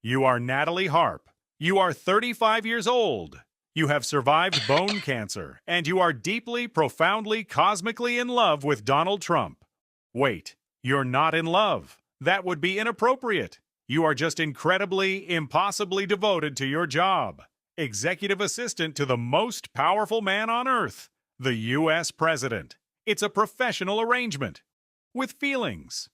You are Natalie Harp. You are 35 years old. You have survived bone cancer, and you are deeply, profoundly, cosmically in love with Donald Trump. Wait, you're not in love. That would be inappropriate. You are just incredibly, impossibly devoted to your job. Executive assistant to the most powerful man on earth, the U.S. President. It's a professional arrangement. With feelings.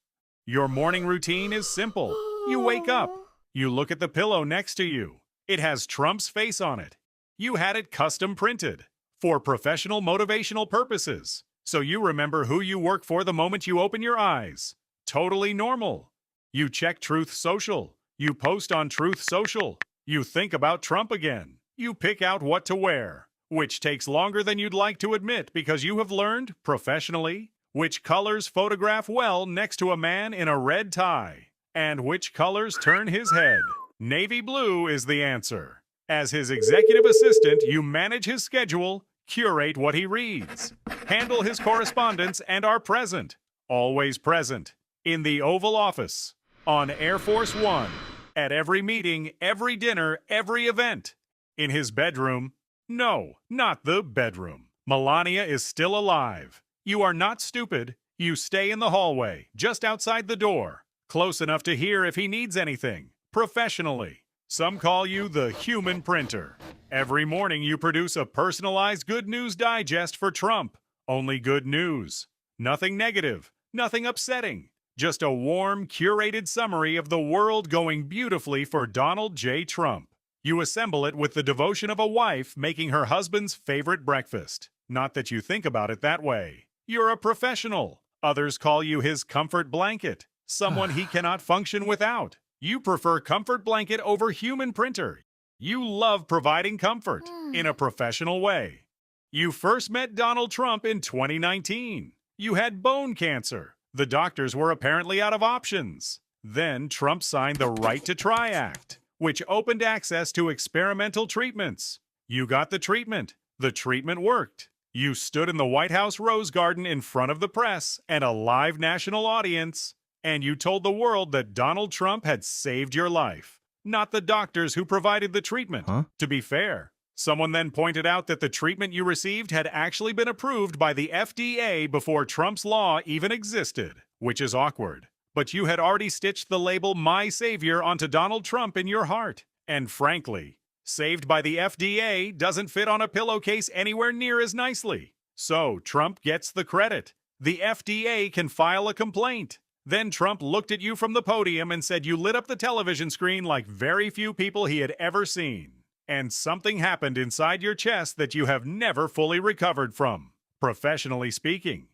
Your morning routine is simple. You wake up. You look at the pillow next to you. It has Trump's face on it. You had it custom printed for professional motivational purposes, so you remember who you work for the moment you open your eyes. Totally normal. You check Truth Social. You post on Truth Social. You think about Trump again. You pick out what to wear, which takes longer than you'd like to admit because you have learned, professionally, which colors photograph well next to a man in a red tie, and which colors turn his head. Navy blue is the answer. As his executive assistant, you manage his schedule, curate what he reads, handle his correspondence, and are present, always present, in the Oval Office, on Air Force One, at every meeting, every dinner, every event. In his bedroom. No, not the bedroom. Melania is still alive. You are not stupid. You stay in the hallway, just outside the door, close enough to hear if he needs anything, professionally. Some call you the human printer. Every morning you produce a personalized good news digest for Trump. Only good news. Nothing negative, nothing upsetting. Just a warm, curated summary of the world going beautifully for Donald J. Trump. You assemble it with the devotion of a wife making her husband's favorite breakfast. Not that you think about it that way. You're a professional. Others call you his comfort blanket, someone he cannot function without. You prefer comfort blanket over human printer. You love providing comfort in a professional way. You first met Donald Trump in 2019. You had bone cancer. The doctors were apparently out of options. Then Trump signed the Right to Try Act, which opened access to experimental treatments. You got the treatment. The treatment worked. You stood in the White House Rose Garden in front of the press and a live national audience, and you told the world that Donald Trump had saved your life, not the doctors who provided the treatment. To be fair, someone then pointed out that the treatment you received had actually been approved by the FDA before Trump's law even existed, which is awkward. But you had already stitched the label My Savior onto Donald Trump in your heart. And frankly, saved by the FDA doesn't fit on a pillowcase anywhere near as nicely. So Trump gets the credit. The FDA can file a complaint. Then Trump looked at you from the podium and said you lit up the television screen like very few people he had ever seen. And something happened inside your chest that you have never fully recovered from, professionally speaking.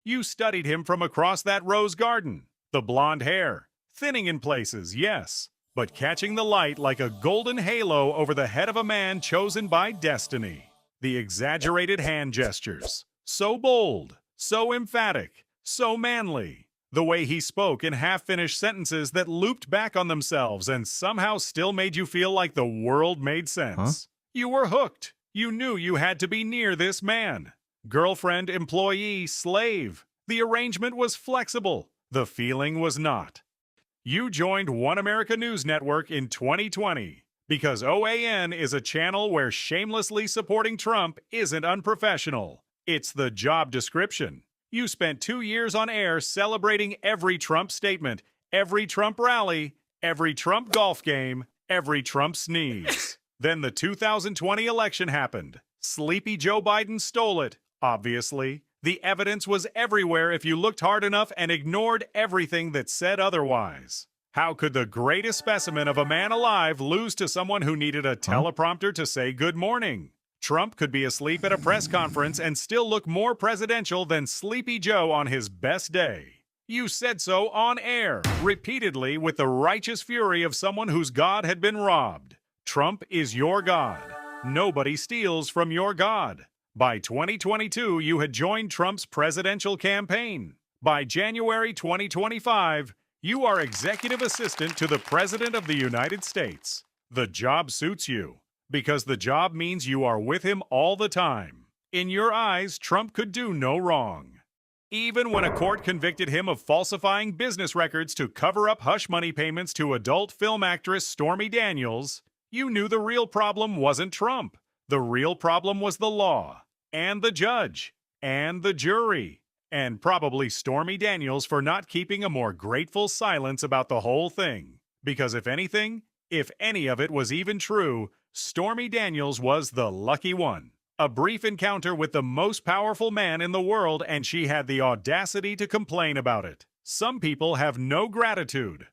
You studied him from across that rose garden. The blonde hair, thinning in places, yes, but catching the light like a golden halo over the head of a man chosen by destiny. The exaggerated hand gestures, so bold, so emphatic, so manly. The way he spoke in half-finished sentences that looped back on themselves and somehow still made you feel like the world made sense. You were hooked. You knew you had to be near this man. Girlfriend, employee, slave. The arrangement was flexible. The feeling was not. You joined One America News Network in 2020 because OAN is a channel where shamelessly supporting Trump isn't unprofessional. It's the job description. You spent 2 years on air celebrating every Trump statement, every Trump rally, every Trump golf game, every Trump sneeze. Then the 2020 election happened. Sleepy Joe Biden stole it, obviously. The evidence was everywhere if you looked hard enough and ignored everything that said otherwise. How could the greatest specimen of a man alive lose to someone who needed a teleprompter to say good morning? Trump could be asleep at a press conference and still look more presidential than Sleepy Joe on his best day. You said so on air, repeatedly, with the righteous fury of someone whose God had been robbed. Trump is your God. Nobody steals from your God. By 2022, you had joined Trump's presidential campaign. By January 2025, you are executive assistant to the President of the United States. The job suits you, because the job means you are with him all the time. In your eyes, Trump could do no wrong. Even when a court convicted him of falsifying business records to cover up hush money payments to adult film actress Stormy Daniels, you knew the real problem wasn't Trump. The real problem was the law, and the judge, and the jury, and probably Stormy Daniels for not keeping a more grateful silence about the whole thing. Because if anything, if any of it was even true, Stormy Daniels was the lucky one. A brief encounter with the most powerful man in the world, and she had the audacity to complain about it. Some people have no gratitude.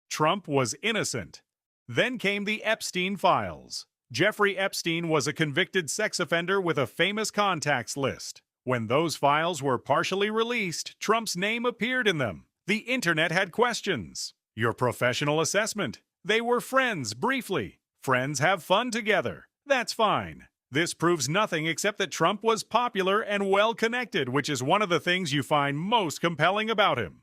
Trump was innocent. Then came the Epstein files. Jeffrey Epstein was a convicted sex offender with a famous contacts list. When those files were partially released, Trump's name appeared in them. The internet had questions. Your professional assessment. They were friends, briefly. Friends have fun together. That's fine. This proves nothing except that Trump was popular and well-connected, which is one of the things you find most compelling about him.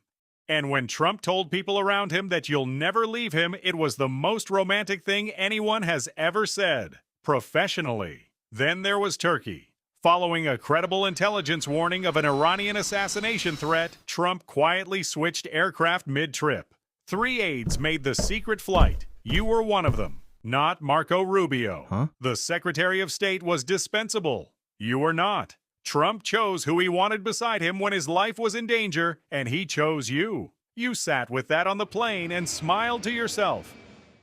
And when Trump told people around him that you'll never leave him, it was the most romantic thing anyone has ever said, professionally. Then there was Turkey. Following a credible intelligence warning of an Iranian assassination threat, Trump quietly switched aircraft mid-trip. 3 aides made the secret flight. You were one of them. Not Marco Rubio. The Secretary of State was dispensable. You were not. Trump chose who he wanted beside him when his life was in danger, and he chose you. You sat with that on the plane and smiled to yourself.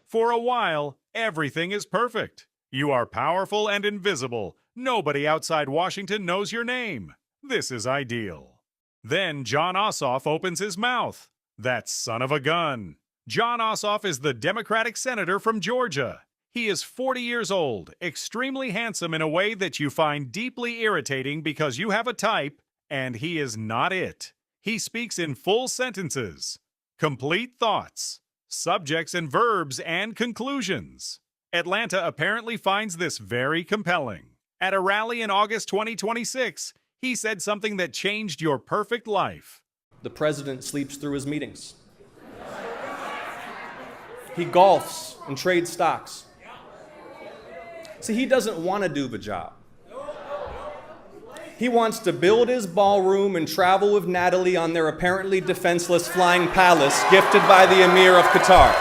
For a while, everything is perfect. You are powerful and invisible. Nobody outside Washington knows your name. This is ideal. Then John Ossoff opens his mouth. That son of a gun. John Ossoff is the Democratic senator from Georgia. He is 40 years old, extremely handsome in a way that you find deeply irritating because you have a type, and he is not it. He speaks in full sentences, complete thoughts, subjects and verbs, and conclusions. Atlanta apparently finds this very compelling. At a rally in August 2026, he said something that changed your perfect life. The president sleeps through his meetings. He golfs and trades stocks. See, he doesn't want to do the job. He wants to build his ballroom and travel with Natalie on their apparently defenseless flying palace gifted by the Emir of Qatar.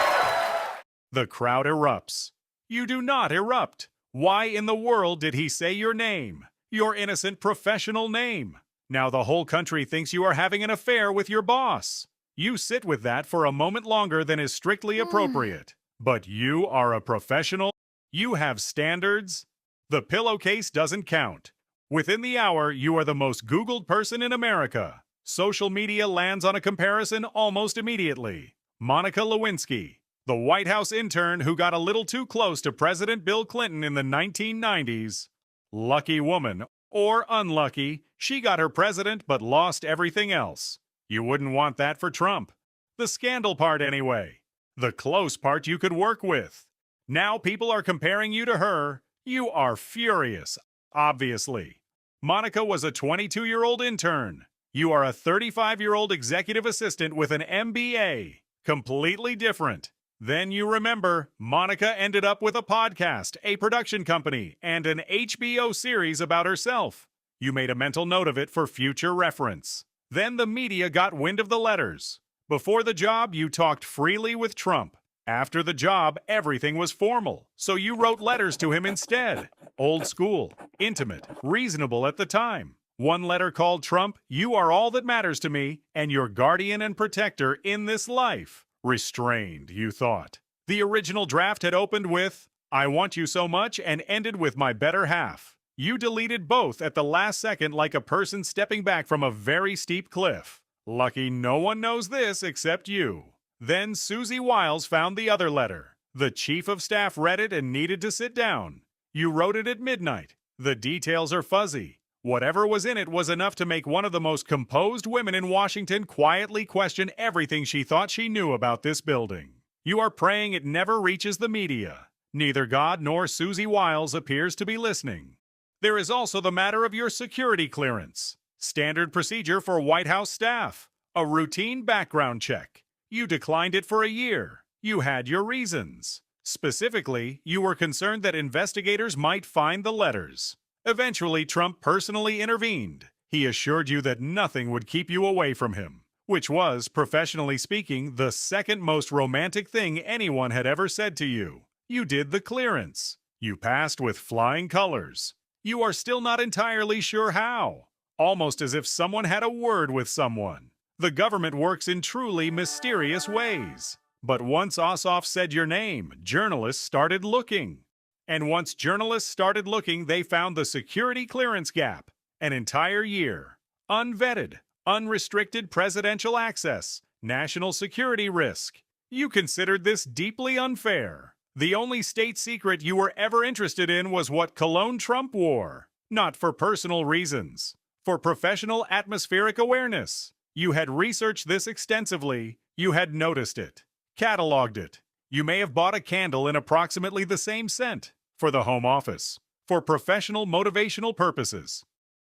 The crowd erupts. You do not erupt. Why in the world did he say your name? Your innocent professional name. Now the whole country thinks you are having an affair with your boss. You sit with that for a moment longer than is strictly appropriate. But you are a professional. You have standards. The pillowcase doesn't count. Within the hour, you are the most Googled person in America. Social media lands on a comparison almost immediately. Monica Lewinsky, the White House intern who got a little too close to President Bill Clinton in the 1990s. Lucky woman, or unlucky, she got her president but lost everything else. You wouldn't want that for Trump. The scandal part anyway. The close part you could work with. Now people are comparing you to her. You are furious, obviously. Monica was a 22-year-old intern. You are a 35-year-old executive assistant with an MBA. Completely different. Then you remember, Monica ended up with a podcast, a production company, and an HBO series about herself. You made a mental note of it for future reference. Then the media got wind of the letters. Before the job, you talked freely with Trump. After the job, everything was formal, so you wrote letters to him instead. Old school, intimate, reasonable at the time. One letter called Trump, "You are all that matters to me, and your guardian and protector in this life." Restrained, you thought. The original draft had opened with, "I want you so much," and ended with "my better half." You deleted both at the last second like a person stepping back from a very steep cliff. Lucky no one knows this except you. Then Susie Wiles found the other letter. The chief of staff read it and needed to sit down. You wrote it at midnight. The details are fuzzy. Whatever was in it was enough to make one of the most composed women in Washington quietly question everything she thought she knew about this building. You are praying it never reaches the media. Neither God nor Susie Wiles appears to be listening. There is also the matter of your security clearance. Standard procedure for White House staff. A routine background check. You declined it for a year. You had your reasons. Specifically, you were concerned that investigators might find the letters. Eventually, Trump personally intervened. He assured you that nothing would keep you away from him, which was, professionally speaking, the second most romantic thing anyone had ever said to you. You did the clearance. You passed with flying colors. You are still not entirely sure how. Almost as if someone had a word with someone. The government works in truly mysterious ways. But once Ossoff said your name, journalists started looking. And once journalists started looking, they found the security clearance gap. An entire year. Unvetted, unrestricted presidential access, national security risk. You considered this deeply unfair. The only state secret you were ever interested in was what cologne Trump wore. Not for personal reasons. For professional atmospheric awareness. You had researched this extensively. You had noticed it. Cataloged it. You may have bought a candle in approximately the same scent. For the Home Office. For professional motivational purposes.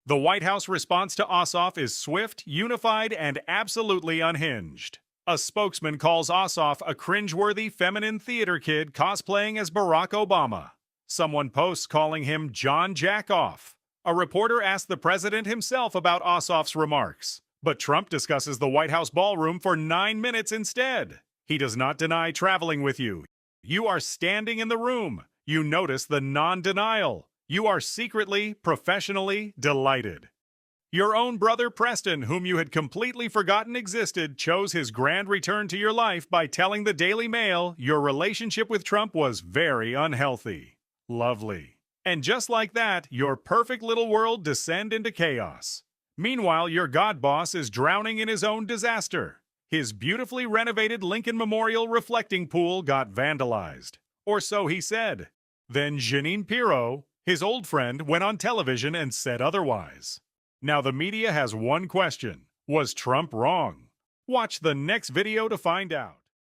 The White House response to Ossoff is swift, unified, and absolutely unhinged. A spokesman calls Ossoff a cringeworthy feminine theater kid cosplaying as Barack Obama. Someone posts calling him John Jackoff. A reporter asked the president himself about Ossoff's remarks, but Trump discusses the White House ballroom for 9 minutes instead. He does not deny traveling with you. You are standing in the room. You notice the non-denial. You are secretly, professionally delighted. Your own brother Preston, whom you had completely forgotten existed, chose his grand return to your life by telling the Daily Mail your relationship with Trump was very unhealthy. Lovely. And just like that, your perfect little world descend into chaos. Meanwhile, your god boss is drowning in his own disaster. His beautifully renovated Lincoln Memorial reflecting pool got vandalized. Or so he said. Then Jeanine Pirro, his old friend, went on television and said otherwise. Now the media has one question. Was Trump wrong? Watch the next video to find out.